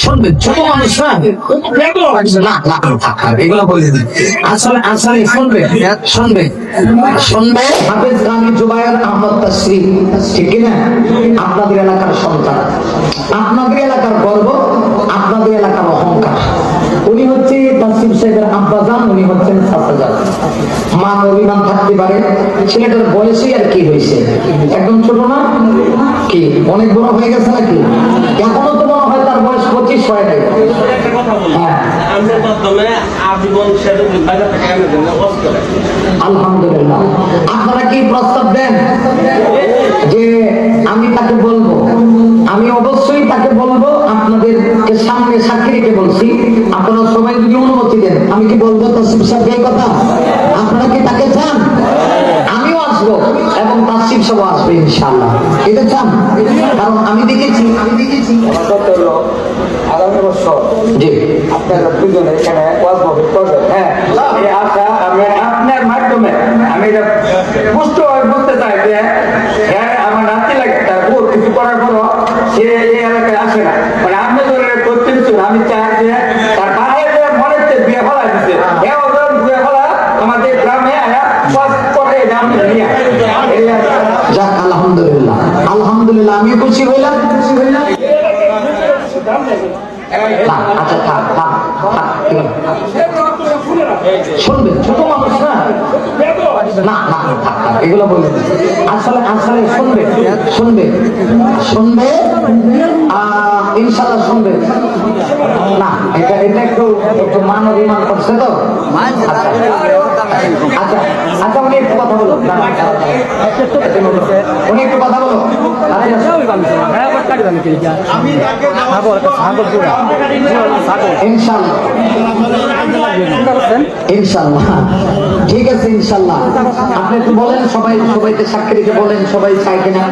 শুনবেন, ছোট মানুষ না, এগুলো বলে দিন। আসলে আসলে শুনবেন, শুনবেন, শুনবেন। হাফেজ গামী জুবায়ের আহমদ তাসরিফ, ঠিক কিনা? আপনাদের এলাকার সন্তান, আপনাদের এলাকার গর্ব, আপনাদের এলাকার অহংকার। উনি হচ্ছে তাসরিফ সাহেবের আব্বাজান, উনি হচ্ছেন চাচাজান। মান অভিমান থাকতে পারে, ছেলেটার বয়সই আর কি হয়েছে, একদম ছোট না কি, অনেক বড় হয়ে গেছে নাকি? এখনো তো মনে হয় তার বয়স 25 হয় নাই। আলহামদুলিল্লাহ। আপনারা কি প্রস্তাব দেন যে আমি তাকে বলবো? আমি অবশ্যই তাকে বলবো, আপনাদেরকে সামনে সাক্ষী রেখে বলছি। আপনারা সবাই যদি অনুমতি দেন, আমি কি বলবো তাসরিফ সাহেবকে এই কথা? আপনারা কি তাকে চান? আমিও আসবো এবং তাসরিফ সাহেব আসবে ইনশাআল্লাহ। এটা চান? কারণ আমি দেখেছি আগামী বছর জি আপনারা দুজনে এখানে ওয়াজ মাহফিল করবেন। হ্যাঁ, এই আশা আমি আপনার মাধ্যমে আমি এটা বলতে চাই যে হ্যাঁ, আমার নাতি লাগে, তার বহুত কিছু করার পরও সে এই এলাকায় আসে না। মানে আপনি ধরে করতে দিচ্ছেন, আমি চাই যে তার বাইরে মনে হচ্ছে বিয়ে ফেলা দিচ্ছে, হ্যাঁ ওদের বিয়ে ফেলা আমাদের গ্রামে ওয়াজ করে জানতে নিয়ে। যাক, আলহামদুলিল্লাহ, আলহামদুলিল্লাহ, আমি খুশি হইলাম। আচ্ছা থাক থাক থাক, শুনবেন, ছোট মানুষ না, থাক, এগুলো বলে দিন। আসলে আসলে শুনবে, শুনবে, শুনবে, ইনশাল্লাহ শুনবে না। এটা এটা একটু একটু মান অভিমান করছে তো। আচ্ছা আচ্ছা, উনি একটু কথা বলো, উনি একটু কথা বলো। ইনশাল্লাহ ঠিক আছে, ইনশাল্লাহ। আপনি একটু বলেন, সবাইকে সাক্ষী রেখে বলেন, সবাই চাই কিনা।